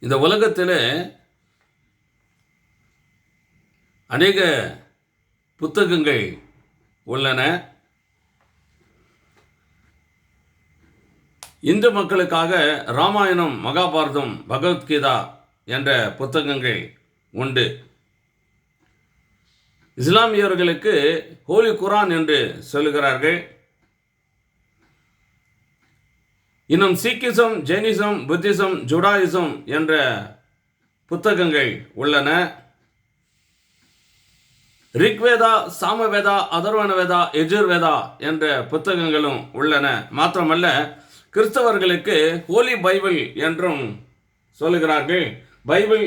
இந்த உலகத்தில் அநேக புத்தகங்கள் உள்ளன. இந்து மக்களுக்காக ராமாயணம், மகாபாரதம், பகவத்கீதா என்ற புத்தகங்கள் உண்டு. இஸ்லாமியர்களுக்கு ஹோலி குரான் என்று சொல்லுகிறார்கள். இன்னும் சீக்கிசம், ஜெயினிசம், புத்திசம், ஜுடாயிசம் என்ற புத்தகங்கள் உள்ளன. ரிக்வேதா, சாமவேதா, அதர்வணவேதா, யஜுர்வேதா என்ற புத்தகங்களும் உள்ளன. மாத்திரமல்ல, கிறிஸ்தவர்களுக்கு ஹோலி பைபிள் என்றும் சொல்லுகிறார்கள். பைபிள்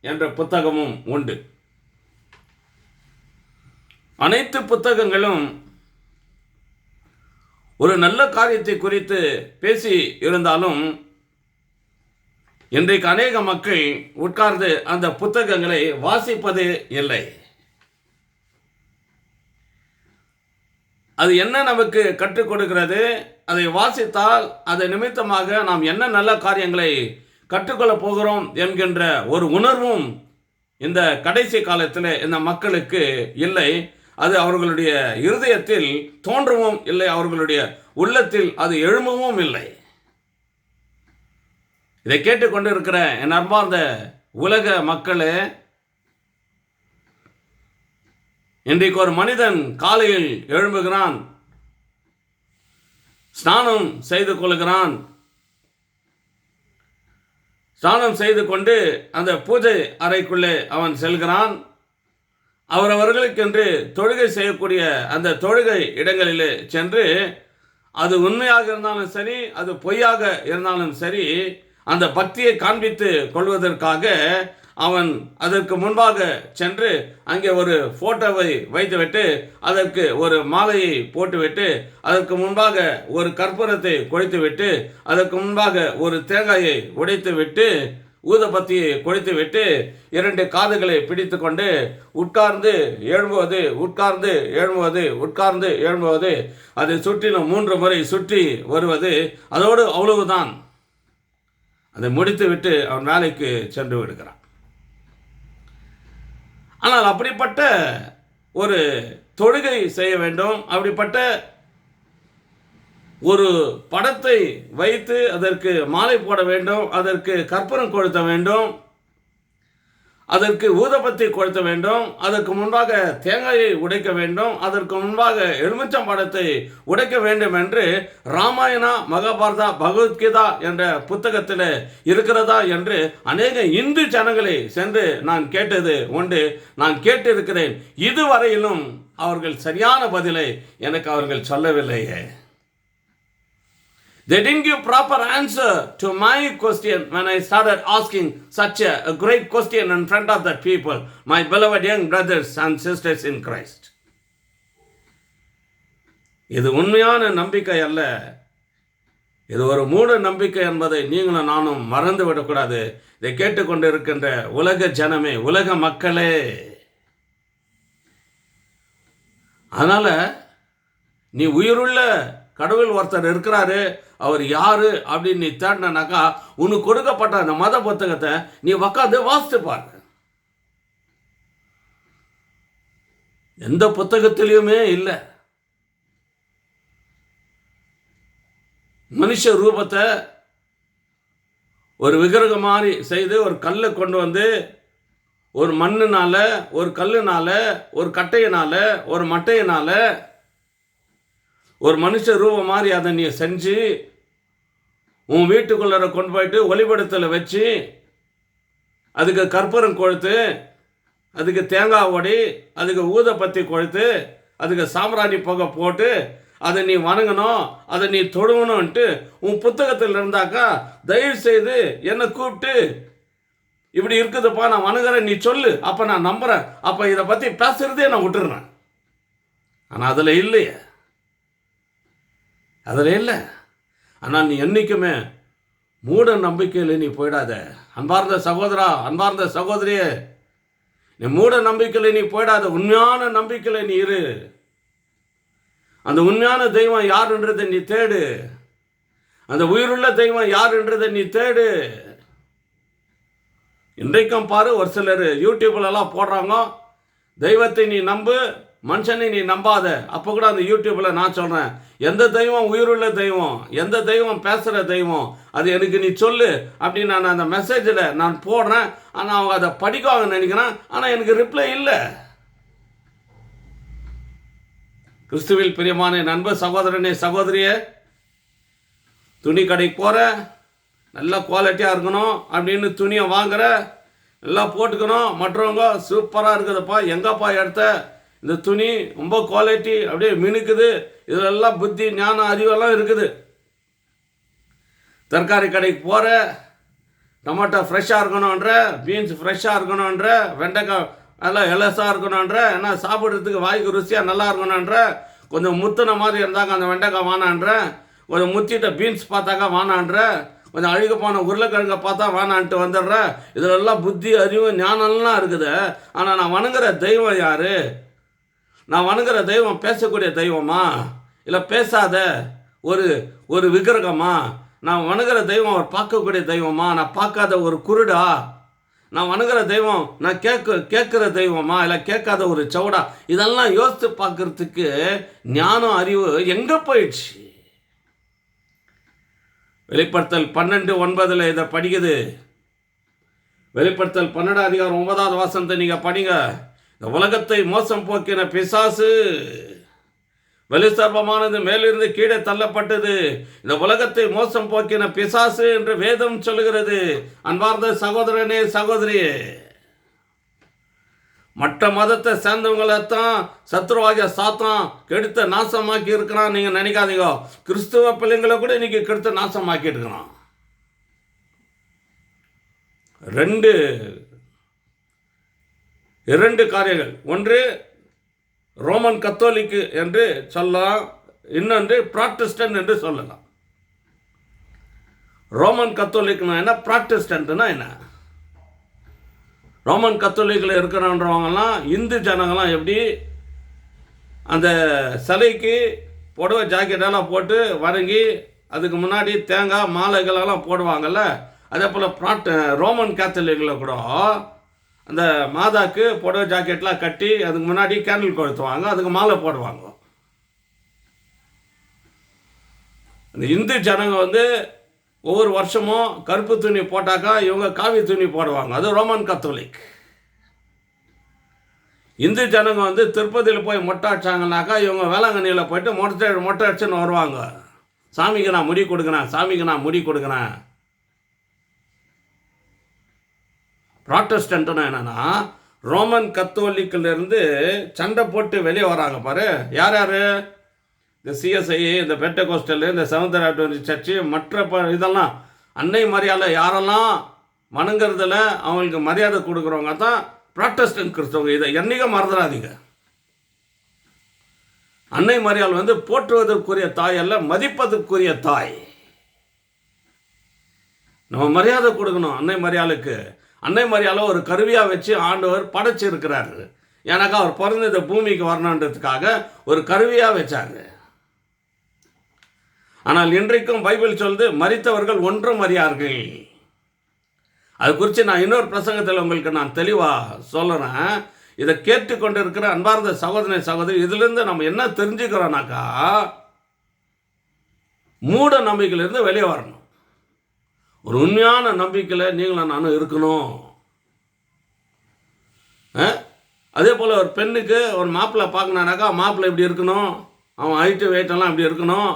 என்ற புத்தகமும் உண்டு. அனைத்து புத்தகங்களும் ஒரு நல்ல காரியத்தை குறித்து பேசி இருந்தாலும் இன்றைக்கு அநேக மக்கள் உட்கார்ந்து அந்த புத்தகங்களை வாசிப்பது இல்லை. அது என்ன நமக்கு கற்றுக் கொடுக்கிறது? அதை வாசித்தால் அதை நிமித்தமாக நாம் என்ன நல்ல காரியங்களை கற்றுக்கொள்ளப் போகிறோம் என்கின்ற ஒரு உணர்வும் இந்த கடைசி காலத்தில் இந்த மக்களுக்கு இல்லை. அது அவர்களுடைய இருதயத்தில் தோன்றவும் இல்லை, அவர்களுடைய உள்ளத்தில் அது எழும்பவும் இல்லை. இதை கேட்டுக்கொண்டிருக்கிற என் அன்பார்ந்த உலக மக்களே, இன்றைக்கு ஒரு மனிதன் காலையில் எழும்புகிறான், ஸ்நானம் செய்து கொள்கிறான். ஸ்நானம் செய்து கொண்டு அந்த பூஜை அறைக்குள்ளே அவன் செல்கிறான். அவரவர்களுக்கென்று தொழுகை செய்யக்கூடிய அந்த தொழுகை இடங்களிலே சென்று, அது உண்மையாக இருந்தாலும் சரி, அது பொய்யாக இருந்தாலும் சரி, அந்த பக்தியை காண்பித்து கொள்வதற்காக அவன் அதற்கு முன்பாக சென்று அங்கே ஒரு போட்டோவை வைத்துவிட்டு, அதற்கு ஒரு மாலையை போட்டுவிட்டு, அதற்கு முன்பாக ஒரு கற்பூரத்தை கொளுத்துவிட்டு, அதற்கு முன்பாக ஒரு தேங்காயை உடைத்துவிட்டு, ஊதபத்தியை கொளுத்துவிட்டு, 2 காதுகளை பிடித்து கொண்டு உட்கார்ந்து எழும்புவது, உட்கார்ந்து எழும்புவது, உட்கார்ந்து எழும்புவது, அதை சுற்றிலும் 3 முறை சுற்றி வருவது. அதோடு அவ்வளவுதான். அதை முடித்துவிட்டு அவன் வேலைக்கு சென்று விடுகிறான். ஆனால் அப்படிப்பட்ட ஒரு தொழுகை செய்ய வேண்டும், அப்படிப்பட்ட ஒரு படத்தை வைத்து அதற்கு மாலை போட வேண்டும், அதற்கு கற்பூரம் கொளுத்த வேண்டும், அதற்கு ஊதபத்தி கொளுத்த வேண்டும், அதற்கு முன்பாக தேங்காயை உடைக்க வேண்டும், அதற்கு முன்பாக எலுமிச்சம் பழத்தை உடைக்க வேண்டும் என்று ராமாயணா, மகாபாரதா, பகவத்கீதா என்ற புத்தகத்தில் இருக்கிறதா என்று அநேக இந்து ஜனங்களை சென்று நான் கேட்டது உண்டு. நான் கேட்டிருக்கிறேன். இதுவரையிலும் அவர்கள் சரியான பதிலை எனக்கு அவர்கள் சொல்லவில்லையே. They didn't give proper answer to my question when I started asking such a great question in front of the people, my beloved young brothers and sisters in Christ. இது உண்மையான நம்பிக்கை அல்ல. இது ஒரு மூட நம்பிக்கை என்பதை நீங்களும் நானும் மறந்து விடக்கூடாது. இதை கேட்டுக்கொண்டு இருக்கின்ற உலக ஜனமே, உலக மக்களே, அதனால நீ உயிருள்ள கடவுள் ஒருத்தர் இருக்கிறாரு, அவர் யாரு அப்படின்னு நீ தேடினாக்கா உனக்கு கொடுக்கப்பட்ட அந்த மத புத்தகத்தை நீ உக்காந்து வாசித்து பாரு. எந்த புத்தகத்திலையுமே இல்லை. மனுஷ ரூபத்தை ஒரு விக்கிரகம் மாதிரி செய்து ஒரு கல்லை கொண்டு வந்து ஒரு மண்ணுனால, ஒரு கல்லுனால, ஒரு கட்டையினால, ஒரு மட்டையினால ஒரு மனுஷ ரூபம் மாதிரி அதை நீ செஞ்சு உன் வீட்டுக்குள்ளே கொண்டு போயிட்டு ஒளிபடத்தில் வச்சு, அதுக்கு கற்பூரம் கொளுத்து, அதுக்கு தேங்காய் ஒடி, அதுக்கு ஊதபத்தி கொளுத்து, அதுக்கு சாம்பிராணி புகை போட்டு அதை நீ வணங்கணும், அதை நீ தொழுவணும்ன்ட்டு உன் புத்தகத்தில் இருந்தாக்கா தயவு செய்து என்னை கூப்பிட்டு இப்படி இருக்குதுப்பா நான் வணங்குறேன் நீ சொல்லு, அப்போ நான் நம்புகிறேன், அப்போ இதை பற்றி பேசுகிறதே நான் விட்டுறேன். ஆனால் அதில் இல்லையே, அதில் இல்லை. ஆனால் நீ என்றைக்குமே மூட நம்பிக்கையில் நீ போயிடாத. அன்பார்ந்த சகோதரா, அன்பார்ந்த சகோதரியே, நீ மூட நம்பிக்கையில் நீ போயிடாத. உண்மையான நம்பிக்கையில் நீ இரு. அந்த உண்மையான தெய்வம் யாருன்றதை நீ தேடு. அந்த உயிருள்ள தெய்வம் யாருன்றதை நீ தேடு. இன்றைக்கும் பாரு, ஒரு சிலர் யூடியூப்லலாம் போடுறாங்க, தெய்வத்தை நீ நம்பு, மனுஷனை நீ நம்பாத. அப்போ கூட அந்த யூடியூப்பில் நான் சொல்கிறேன், எந்த தெய்வம் உயிருள்ள தெய்வம், எந்த தெய்வம் பேசுகிற தெய்வம், அது எனக்கு நீ சொல்லு அப்படின்னு நான் அந்த மெசேஜில் நான் போடுறேன். ஆனால் அவங்க அதை படிக்குவாங்க நினைக்கிறேன். ஆனால் எனக்கு ரிப்ளை இல்லை. கிறிஸ்துவில் பிரியமான நண்பர், சகோதரனே, சகோதரியே, துணி கடைக்கு போகிற, நல்லா குவாலிட்டியாக இருக்கணும் அப்படின்னு துணியை வாங்குற, நல்லா போட்டுக்கணும். மற்றவங்க சூப்பராக இருக்குதுப்பா, எங்கப்பா எடுத்த இந்த துணி, ரொம்ப குவாலிட்டி, அப்படியே மினுக்குது, இதெல்லாம் புத்தி ஞானம் அறிவெல்லாம் இருக்குது. தற்காரி கடைக்கு போகிற, டொமேட்டோ ஃப்ரெஷ்ஷாக இருக்கணுன்ற, பீன்ஸ் ஃப்ரெஷ்ஷாக இருக்கணுன்ற, வெண்டைக்காய் நல்லா எலசாக இருக்கணுன்ற, ஏன்னா சாப்பிட்றதுக்கு வாய்க்கு ருசியாக நல்லா இருக்கணுன்ற, கொஞ்சம் முத்தின மாதிரி இருந்தாக்க அந்த வெண்டைக்காய் வானான்ற, கொஞ்சம் முத்திட்ட பீன்ஸ் பார்த்தாக்கா வானான்ற, கொஞ்சம் அழுக போன உருளைக்கிழங்க பார்த்தா வேணான்ட்டு வந்துடுற. இதிலெல்லாம் புத்தி அறிவு ஞானம்லாம் இருக்குது. ஆனால் நான் வணங்குற தெய்வம் யார்? நான் வணங்குற தெய்வம் பேசக்கூடிய தெய்வமா, இல்லை பேசாத ஒரு விக்கிரகமா? நான் வணங்குற தெய்வம் அவர் பார்க்கக்கூடிய தெய்வமா, நான் பார்க்காத ஒரு குருடா? நான் வணங்குற தெய்வம் நான் கேட்குற தெய்வமா, இல்லை கேட்காத ஒரு சவுடா? இதெல்லாம் யோசித்து பார்க்கறதுக்கு ஞானம் அறிவு எங்கே போயிடுச்சு? வெளிப்படுத்தல் 12:9 இதை படிக்குது. வெளிப்படுத்தல் 12:9 நீங்கள் படிங்க. இந்த உலகத்தை மோசம் போக்கின பிசாசு வெளிசர்பமானது மேலிருந்து கீழே தள்ளப்பட்டது. இந்த உலகத்தை மோசம் போக்கின பிசாசு என்று வேதம் சொல்லுகிறது. அன்பார்ந்த சகோதரனே, சகோதரியே, மற்ற மதத்தை சேர்ந்தவங்களைத்தான் சத்ருவாகிய சாத்தான் கெடுத்த நாசமாக்கி இருக்கிறான். நீங்கள் நினைக்காதீங்க, கிறிஸ்துவ பிள்ளைங்களை கூட இன்னைக்கு கெடுத்த நாசமாக்கி இருக்கிறான். இரண்டு காரியங்கள். ஒன்று ரோமன் கத்தோலிக்கு என்று சொல்லலாம், இன்னொன்று ப்ராட்டஸ்டன்ட் என்று சொல்லலாம். ரோமன் கத்தோலிக்னா என்ன, ப்ராட்டஸ்டன்ட்னா என்ன? ரோமன் கத்தோலிக்கில் இருக்கிறவங்கலாம் இந்து ஜனங்கள்லாம் எப்படி அந்த சிலைக்கு புடவை ஜாக்கெட்டெல்லாம் போட்டு வணங்கி அதுக்கு முன்னாடி தேங்காய் மாலைகளெல்லாம் போடுவாங்கள்ல, அதே போல் ரோமன் கேத்தலிக்கில் கூட அந்த மாதாக்கு புடவை ஜாக்கெட்லாம் கட்டி அதுக்கு முன்னாடி கேண்டில் கொளுத்துவாங்க, அதுக்கு மாலை போடுவாங்க. அந்த இந்து ஜனங்க ஒவ்வொரு வருஷமும் கருப்பு துணி போட்டாக்கா இவங்க காவி துணி போடுவாங்க, அது ரோமன் கத்தோலிக். இந்து ஜனங்க திருப்பதியில் போய் மொட்டை அடிச்சாங்கனாக்கா இவங்க வேளாங்கண்ணியில் போயிட்டு மொட்டை அடிச்சுன்னு வருவாங்க. சாமிக்கு நான் முடி கொடுக்குறேன், சாமிக்கு நான் முடி கொடுக்குறேன். ப்ராட்டஸ்டன்ட்னா என்னன்னா, ரோமன் கத்தோலிக்கிலிருந்து சண்டை போட்டு வெளியே வராங்க பாரு. யார் யார்? இந்த சிஎஸ்ஐ, இந்த பெண்டகோஸ்டல், இந்த செவன்த் அட்வென்டிஸ்ட் சர்ச்சு, மற்ற இதெல்லாம் அன்னை மரியாதை யாரெல்லாம் வணங்குறதுல அவங்களுக்கு மரியாதை கொடுக்குறவங்க தான் ப்ராட்டஸ்டன்ட் கிறிஸ்தவங்க. இதை என்னைக்கும் மறந்துடாதீங்க. அன்னை மரியாதை போற்றுவதற்குரிய தாய் அல்ல, மதிப்பதற்குரிய தாய். நம்ம மரியாதை கொடுக்கணும் அன்னை மரியாதைக்கு. அன்னை மரியாதை ஒரு கருவியாக வச்சு ஆண்டவர் படைச்சி இருக்கிறாரு. ஏன்னாக்கா அவர் பிறந்த இந்த பூமிக்கு வரணுன்றதுக்காக ஒரு கருவியாக வச்சாங்க. ஆனால் இன்றைக்கும் பைபிள் சொல்லுது, மரித்தவர்கள் ஒன்றும் அறியார்கள். அது குறித்து நான் இன்னொரு பிரசங்கத்தில் உங்களுக்கு நான் தெளிவாக சொல்லுறேன். இதை கேட்டுக்கொண்டு இருக்கிற அன்பார்ந்த சகோதரனை சகோதரி, இதிலிருந்து நம்ம என்ன தெரிஞ்சுக்கிறோம்னாக்கா, மூட நம்பிக்கையிலிருந்து வெளியே வரணும். ஒரு உண்மையான நம்பிக்கையில் நீங்களும் நானும் இருக்கணும். அதே போல் ஒரு பெண்ணுக்கு ஒரு மாப்பிள்ளை பார்க்கணுனாக்கா மாப்பிள்ளை இப்படி இருக்கணும், அவன் ஹைட்டு வெயிட்டெல்லாம் இப்படி இருக்கணும்,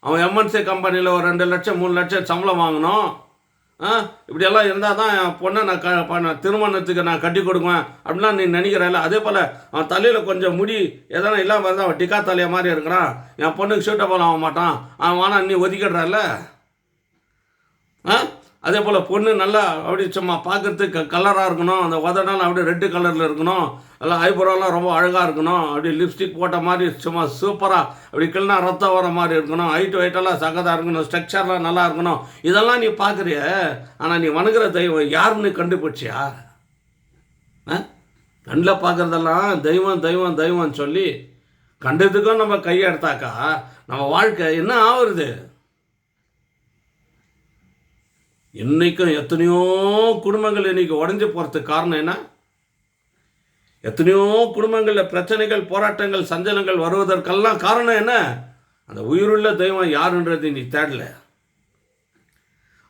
அவன் எம்என்சி கம்பெனியில் ஒரு 2 லட்சம் 3 லட்சம் சம்பளம் வாங்கணும், இப்படியெல்லாம் இருந்தால் தான் என் பொண்ணை நான் திருமணத்துக்கு நான் கட்டி கொடுக்குவேன் அப்படின்லாம் நீ நினைக்கிறல்ல. அதே போல் அவன் தலையில் கொஞ்சம் முடி எதனா இல்லாமல் இருந்தால் அவன் டிக்கா தலையை மாதிரி இருக்கிறான், என் பொண்ணுக்கு சூட்டபோல் ஆக மாட்டான், அவன் வானா நீ ஒதுக்கிடுறல்ல. அதே போல் பொண்ணு நல்லா அப்படி சும்மா பார்க்குறதுக்கு கலராக இருக்கணும், அந்த உதடெல்லாம் அப்படியே ரெட்டு கலரில் இருக்கணும், எல்லாம் ஐப்ரோலாம் ரொம்ப அழகாக இருக்கணும், அப்படி லிப்ஸ்டிக் போட்ட மாதிரி சும்மா சூப்பராக அப்படி கிள்னா ரத்தம் வர மாதிரி இருக்கணும், ஹைட்டெல்லாம் சகதாக இருக்கணும், ஸ்ட்ரக்சர்லாம் நல்லா இருக்கணும். இதெல்லாம் நீ பார்க்குறிய. ஆனால் நீ வணங்குற தெய்வம் யாருன்னு கண்டுபிடிச்சியா? கண்ணில் பார்க்குறதெல்லாம் தெய்வம் தெய்வம் தெய்வம்னு சொல்லி கண்டதுக்கும் நம்ம கையெடுத்தாக்கா நம்ம வாழ்க்கை என்ன ஆகுறது? இன்றைக்கும் எத்தனையோ குடும்பங்கள் இன்றைக்கி உடஞ்சி போகிறதுக்கு காரணம் என்ன? எத்தனையோ குடும்பங்களில் பிரச்சனைகள், போராட்டங்கள், சஞ்சலங்கள் வருவதற்கெல்லாம் காரணம் என்ன? அந்த உயிருள்ள தெய்வம் யாருன்றது நீ தேடல.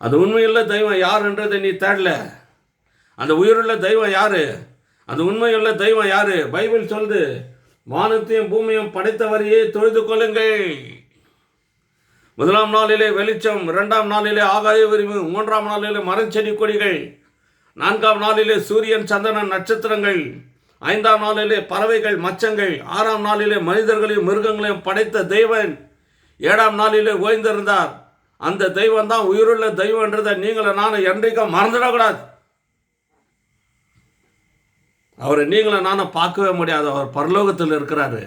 அந்த உண்மையுள்ள தெய்வம் யாருன்றதை நீ தேடல. அந்த உயிருள்ள தெய்வம் யாரு? அந்த உண்மையுள்ள தெய்வம் யாரு? பைபிள் சொல்லுது, வானத்தையும் பூமியும் படைத்தவரையே தொழுது கொள்ளுங்கள். முதலாம் நாளிலே வெளிச்சம், இரண்டாம் நாளிலே ஆகாய விரிவு, மூன்றாம் நாளிலே மரச்செடி கொடிகள், நான்காம் நாளிலே சூரியன், சந்திரன், நட்சத்திரங்கள், ஐந்தாம் நாளிலே பறவைகள், மச்சங்கள், ஆறாம் நாளிலே மனிதர்களையும் மிருகங்களையும் படைத்த தெய்வன் ஏழாம் நாளிலே ஓய்ந்திருந்தார். அந்த தெய்வம் தான் உயிருள்ள தெய்வன்றதை நீங்களும் நானும் என்றைக்கும் மறந்துடக்கூடாது. அவரை நீங்களும் நானும் பார்க்கவே முடியாது. அவர் பரலோகத்தில் இருக்கிறாரு.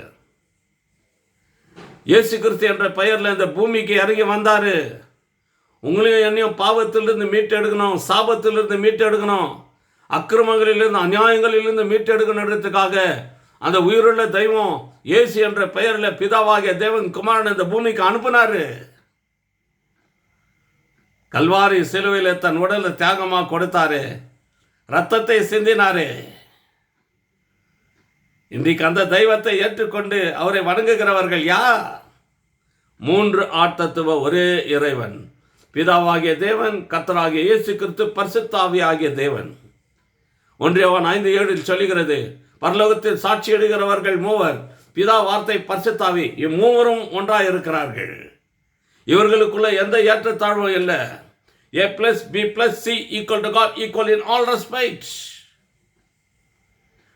இயேசு கிறிஸ்து என்ற பெயரில் இந்த பூமிக்கு இறங்கி வந்தார். உங்களையும் என்னையும் பாவத்திலிருந்து மீட்டெடுக்கணும், சாபத்திலிருந்து மீட்டெடுக்கணும், அக்கிரமங்களிலிருந்து அநியாயங்களிலிருந்து மீட்டெடுக்கணுன்றதுக்காக அந்த உயிருள்ள தெய்வம் இயேசு என்ற பெயரில் பிதாவாகிய தேவன் குமாரன் இந்த பூமிக்கு அனுப்பினாரு. கல்வாரி சிலுவையில் தன் உடலை தியாகமாக கொடுத்தாரு, ரத்தத்தை சிந்தினாரு. இன்றைக்கு அந்த தெய்வத்தை ஏற்றுக்கொண்டு அவரை வணங்குகிறவர்கள் யார்? 3 ஆட்தத்துவ ஒரே இறைவன், பிதாவாகிய தேவன், கர்த்தராகிய இயேசு கிறிஸ்து, பரிசுத்த ஆவியாகிய தேவன். 1 யோவான் 5:7 சொல்லுகிறது, பரலோகத்தில் சாட்சியிடுகிறவர்கள் 3, பிதா, வார்த்தை, பரிசுத்த ஆவி, இம்மூவரும் ஒன்றாக இருக்கிறார்கள். இவர்களுக்குள்ள எந்த ஏற்றத்தாழ்வும் இல்லை. A+B+C = God in all respects.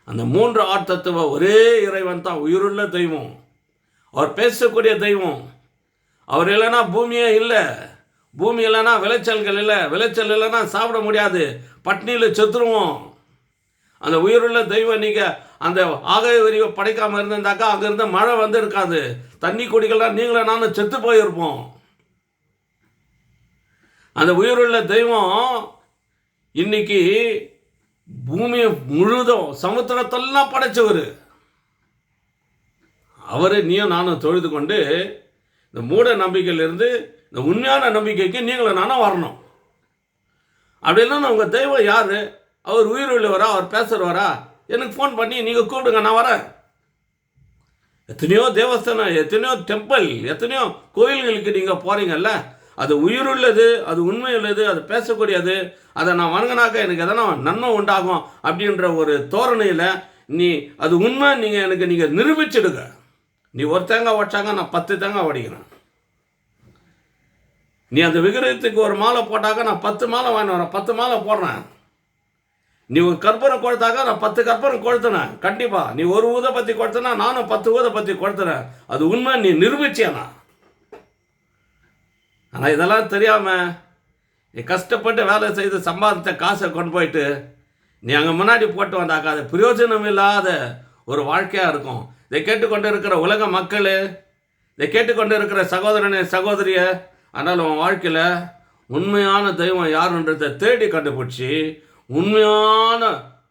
அந்த 3 ஆட்தத்துவ ஒரே இறைவன் தான் உயிருள்ள தெய்வம். அவர் பேசக்கூடிய தெய்வம். அவர் இல்லைன்னா பூமியே இல்லை. பூமி இல்லைன்னா விளைச்சல்கள் இல்லை. விளைச்சல் இல்லைன்னா சாப்பிட முடியாது, பட்னியில் செத்துருவோம். அந்த உயிருள்ள தெய்வம் நீங்கள் அந்த ஆகாய விரிவை படைக்காமல் இருந்திருந்தாக்கா அங்கேருந்து மழை வந்து இருக்காது. தண்ணி குடிக்கலாம் நீங்களும் நானும் செத்து போயிருப்போம். அந்த உயிருள்ள தெய்வம் இன்னைக்கு பூமியை முழுதும் சமுத்திரத்தெல்லாம் படைச்சவர். அவரை நீயும் நானும் தொழுது கொண்டு இந்த மூட நம்பிக்கையிலிருந்து இந்த உண்மையான நம்பிக்கைக்கு நீங்களும் நானும் வரணும். அப்படின்னா உங்கள் தெய்வம் யார்? அவர் உயிர் உள்ளவரா? அவர் பேசுகிறவரா? எனக்கு ஃபோன் பண்ணி நீங்கள் கூப்பிடுங்க, நான் வரேன். எத்தனையோ தேவஸ்தானம், எத்தனையோ டெம்பிள், எத்தனையோ கோயில்களுக்கு நீங்கள் போகிறீங்கல்ல, அது உயிருள்ளது, அது உண்மையுள்ளது, அது பேசக்கூடியது. அதை நான் வணங்கினாக்க எனக்கு எதனா நன்மை உண்டாகும் அப்படின்ற ஒரு தோரணையில் நீ அது உண்மை நீங்கள் நிரூபிச்சிடுங்க. நீ ஒரு தேங்காய் உடைச்சாங்க, நான் 10 தேங்காய் உடைக்கிறேன். நீ அந்த விக்கிரகத்துக்கு ஒரு மாலை போட்டாக்க நான் 10 மாலை வாங்கி வரேன், 10 மாலை போடுறேன். நீ ஒரு கற்பூரம் கொடுத்தாக்க நான் 10 கற்பூரம் கொடுத்துனேன். கண்டிப்பாக நீ ஒரு ஊதப்பத்தி கொடுத்தனா நானும் 10 ஊதப்பத்தி கொடுத்துறேன். அது உண்மை, நீ நிரூபிச்சேனா. ஆனால் இதெல்லாம் தெரியாமல் நீ கஷ்டப்பட்டு வேலை செய்து சம்பாதித்த காசை கொண்டு போயிட்டு நீ அங்கே முன்னாடி போட்டு வந்தாக்கா அது பிரயோஜனம் இல்லாத ஒரு வாழ்க்கையாக இருக்கும். இதை கேட்டுக்கொண்டு இருக்கிற உலக மக்கள், இதை கேட்டுக்கொண்டு இருக்கிற சகோதரனே, சகோதரிய, ஆனால் உன் வாழ்க்கையில் உண்மையான தெய்வம் யாருன்றதை தேடி கண்டுபிடிச்சி உண்மையான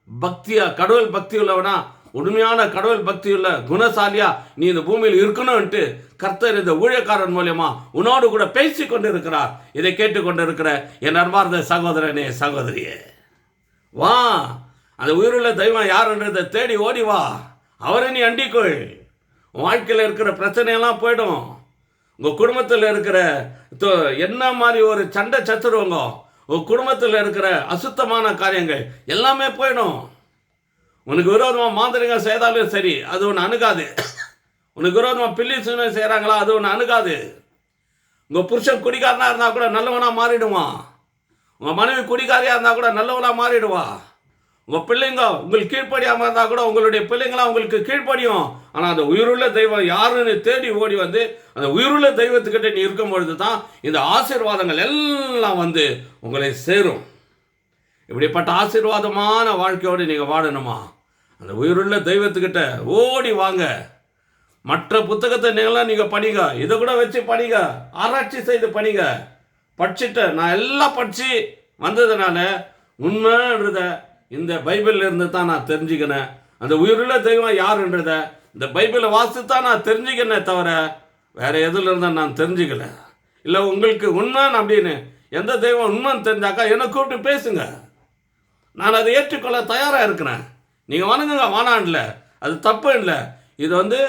பக்தியா, கடவுள் பக்தி உள்ளவனா, உண்மையான கடவுள் பக்தியுள்ள குணசாலியா நீ இந்த பூமியில் இருக்கணும்ட்டு கர்த்தர் இந்த ஊழியக்காரன் மூலியமா உன்னோடு கூட பேசி கொண்டு இருக்கிறார். இதை கேட்டுக்கொண்டு இருக்கிற என் அன்பார்ந்த சகோதரனே, சகோதரியே, வா, அந்த உயிருள்ள தெய்வம் யாருன்றதை தேடி ஓடி வா. அவரை நீ அண்டிக்கொள். உன் வாழ்க்கையில் இருக்கிற பிரச்சனையெல்லாம் போயிடும். உங்கள் குடும்பத்தில் இருக்கிற என்ன மாதிரி ஒரு சண்டை சத்துருவங்க, உங்கள் குடும்பத்தில் இருக்கிற அசுத்தமான காரியங்கள் எல்லாமே போயிடும். உனக்கு விரோதமாக மாந்திரிகம் செய்தாலும் சரி, அது ஒன்று அணுகாது. உனக்கு விரோதமாக பில்லி சூனை செய்கிறாங்களா, அது ஒன்று அணுகாது. உங்கள் புருஷன் குடிக்காரனாக இருந்தால் கூட நல்லவனாக மாறிடுவான். உங்கள் மனைவி குடிக்காரியாக இருந்தால் கூட நல்லவனாக மாறிடுவா. உங்கள் பிள்ளைங்க உங்களுக்கு கீழ்ப்படியாமல் இருந்தால் கூட உங்களுடைய பிள்ளைங்களாம் உங்களுக்கு கீழ்ப்படியும். ஆனால் அந்த உயிருள்ள தெய்வம் யாருன்னு தேடி ஓடி வந்து அந்த உயிருள்ள தெய்வத்துக்கிட்ட நீ இருக்கும் பொழுது தான் இந்த ஆசீர்வாதங்கள் எல்லாம் வந்து உங்களை சேரும். இப்படிப்பட்ட ஆசீர்வாதமான வாழ்க்கையோடு நீங்கள் வாழணுமா? அந்த உயிருள்ள தெய்வத்துக்கிட்ட ஓடி வாங்க. மற்ற புத்தகத்தை நீங்கள் படிங்க, இதை கூட வச்சு படிங்க, ஆராய்ச்சி செய்து படிங்க. படிச்சுட்டு நான் எல்லாம் படித்து வந்ததுனால உண்மைன்றத இந்த பைபிளில் இருந்து தான் நான் தெரிஞ்சுக்கினேன். அந்த உயிருள்ள தெய்வம் யாருன்றத இந்த பைபிளை வாசித்து தான் நான் தெரிஞ்சுக்கினே தவிர வேறு எதில் இருந்தால் நான் தெரிஞ்சுக்கல. இல்லை உங்களுக்கு உண்மை அப்படின்னு எந்த தெய்வம் உண்மைன்னு தெரிஞ்சாக்கா என்னை கூப்பிட்டு பேசுங்க. நான் அதை ஏற்றுக்கொள்ள தயாராக இருக்கிறேன். நீங்கள் வணங்குங்க, வானான்ல, அது தப்பு இல்லை. இது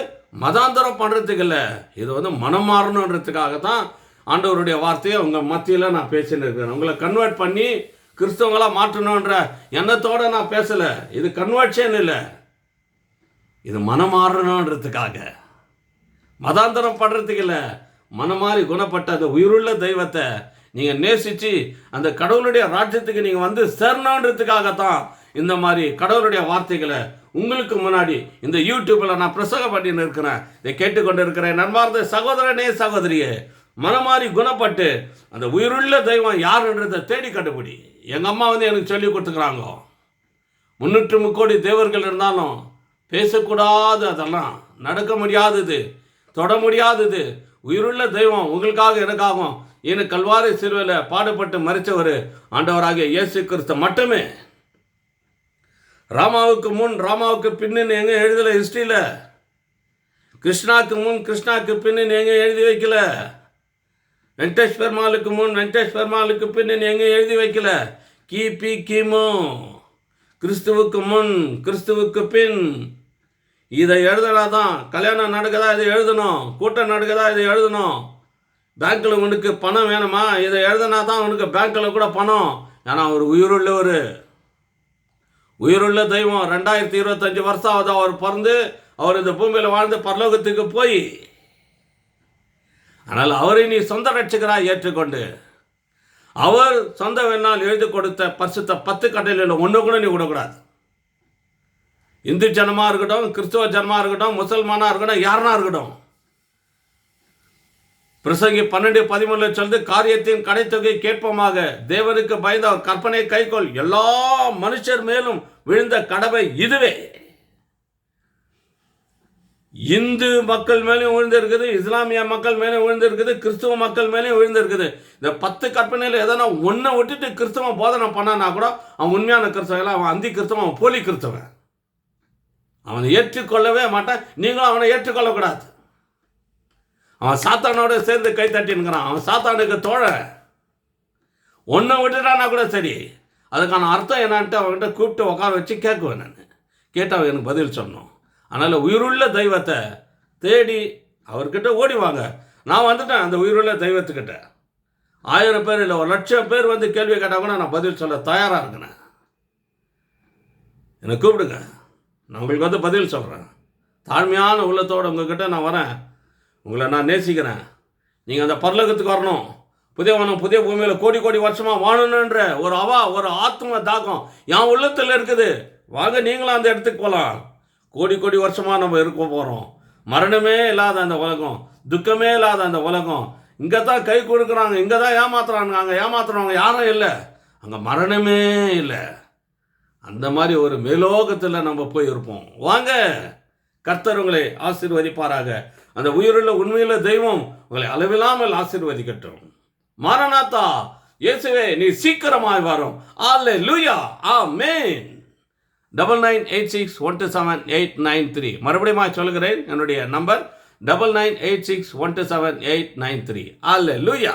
மதாந்தரம் பண்ணுறதுக்கு இல்லை, இது மனம் மாறணுன்றதுக்காக தான் ஆண்டவருடைய வார்த்தையை உங்கள் மத்தியில் நான் பேசின்னு இருக்கிறேன். உங்களை கன்வெர்ட் பண்ணி கிறிஸ்தவங்களாக மாற்றணுன்ற எண்ணத்தோடு நான் பேசலை. இது கன்வெர்ஷன் இல்லை, இது மனம் மாறணுன்றதுக்காக, மதாந்தரம் பண்ணுறதுக்கு இல்லை. மனமாறி குணப்பட்ட அந்த உயிருள்ள தெய்வத்தை நீங்கள் நேசித்து அந்த கடவுளுடைய ராஜ்யத்துக்கு நீங்கள் சேரணுன்றதுக்காகத்தான் இந்த மாதிரி கடவுளுடைய வார்த்தைகளை உங்களுக்கு முன்னாடி இந்த யூடியூப்பில் நான் பிரசங்கம் பண்ணின்னு இருக்கிறேன். இதை கேட்டுக்கொண்டு இருக்கிறேன் நண்பார்ந்த சகோதரனே சகோதரியே, மனமாறி குணப்பட்டு அந்த உயிருள்ள தெய்வம் யாருன்றதை தேடி கண்டுபிடி. எங்கள் அம்மா எனக்கு சொல்லி கொடுத்துக்கிறாங்க, 303 கோடி தேவர்கள் இருந்தாலும் பேசக்கூடாது, அதெல்லாம் நடக்க முடியாதது, தொட முடியாதது. உயிருள்ள தெய்வம் உங்களுக்காக எனக்காகும் எனக்கு கல்வாரி சிலுவையில் பாடுபட்டு மறித்தவர் ஆண்டவராகிய இயேசு கிறிஸ்து மட்டுமே. ராமாவுக்கு முன் ராமாவுக்கு பின்னு எங்கே எழுதலை ஹிஸ்ட்ரியில். கிருஷ்ணாவுக்கு முன் கிருஷ்ணாவுக்கு பின்னு எங்கே எழுதி வைக்கல. வெங்கடேஷ் பெருமாளுக்கு முன் வெங்கடேஷ் பெருமாளுக்கு பின்னு எங்கே எழுதி வைக்கல. கிபி கிமு, கிறிஸ்துவுக்கு முன் கிறிஸ்துவுக்கு பின். இதை எழுதுனா தான் கல்யாணம் நடக்குதா இதை எழுதணும், கூட்டம் நடக்குதா இதை எழுதணும். பேங்க்கில் உனக்கு பணம் வேணுமா, இதை எழுதுனா தான் உனக்கு பேங்க்கில் கூட பணம். ஏன்னா அவர் உயிருள்ள தெய்வம். 2025 வருஷம் ஆகுது அவர் பிறந்து, அவர் இந்த பூமியில் வாழ்ந்து பரலோகத்துக்கு போய். ஆனால் அவரை நீ சொந்த ரட்சகராக ஏற்றுக்கொண்டு அவர் சொந்த வேணால் எழுதி கொடுத்த பரிசுத்த 10 கட்டளையில் ஒன்று கூட நீ விடக்கூடாது. இந்து ஜனமாக இருக்கட்டும், கிறிஸ்துவ ஜனமாக இருக்கட்டும், முசல்மானாக இருக்கட்டும், யாருனா இருக்கட்டும். பிரசங்கி 12:13 சொல்லுது, காரியத்தின் கடைத்தொகை கேட்போமாக தேவனுக்கு பயந்த அவர் கற்பனை கைக்கொள், எல்லா மனுஷர் மேலும் விழுந்த கடமை இதுவே. இந்து மக்கள் மேலேயும் விழுந்திருக்குது, இஸ்லாமிய மக்கள் மேலே விழுந்திருக்குது, கிறிஸ்துவ மக்கள் மேலேயும் விழுந்திருக்குது. இந்த 10 கற்பனையில் எதனா ஒன்றை விட்டுட்டு கிறிஸ்தவன் போதனை பண்ணானா கூட அவன் உண்மையான கிறிஸ்தவன், அவன் அந்தி கிறிஸ்தவன், அவன் போலி கிறிஸ்தவன். அவனை ஏற்றுக்கொள்ளவே மாட்டான், நீங்களும் அவனை ஏற்றுக்கொள்ளக்கூடாது. அவன் சாத்தானோட சேர்ந்து கை தட்டின்னுக்கிறான், அவன் சாத்தானுக்கு தோழன். ஒன்றை விட்டுட்டானா கூட சரி, அதுக்கான அர்த்தம் என்னான்ட்டு அவன்கிட்ட கூப்பிட்டு உட்கார வச்சு கேட்குவேன். நான் கேட்டு அவன் எனக்கு பதில் சொன்னோம். அதனால் உயிருள்ள தெய்வத்தை தேடி அவர்கிட்ட ஓடிவாங்க. நான் வந்துட்டேன் அந்த உயிருள்ள தெய்வத்துக்கிட்ட. 1000 பேர் இல்லை 1,00,000 பேர் கேள்வி கேட்டால் கூட நான் பதில் சொல்ல தயாராக இருக்கிறேன். என்னை கூப்பிடுங்க, நான் உங்களுக்கு பதில் சொல்கிறேன். தாழ்மையான உள்ளத்தோடு உங்ககிட்ட நான் வரேன். உங்களை நான் நேசிக்கிறேன். நீங்கள் அந்த பரலோகத்துக்கு வரணும். புதிய பூமியில் கோடி கோடி வருஷமாக வாழணுன்ற ஒரு ஆத்ம தாக்கம் என் உள்ளத்தில் இருக்குது. வாங்க நீங்களும் அந்த இடத்துக்கு போகலாம். கோடி வருஷமாக நம்ம இருக்க போகிறோம். மரணமே இல்லாத அந்த உலகம், துக்கமே இல்லாத அந்த உலகம். இங்கே தான் கை கொடுக்குறாங்க, இங்கே தான் ஏமாத்துறாங்க. அங்கே ஏமாத்துறவங்க யாரும் இல்லை, அங்கே மரணமே இல்லை. அந்த மாதிரி ஒரு மேலோகத்தில் நம்ம போய் இருப்போம். வாங்க, கர்த்தர் உங்களை ஆசீர்வதிப்பாராக. அந்த உயிருள்ள உண்மையுள்ள தெய்வம் உங்களை அளவில்லாமல் ஆசீர்வதிக்கட்டும். மாரநாதா, இயேசுவே நீ சீக்கிரமாய் வரும். அல்லேலூயா, ஆமென். 9986127893. மறுபடியும் சொல்கிறேன், என்னுடைய நம்பர் 9986127893. அல்லேலூயா.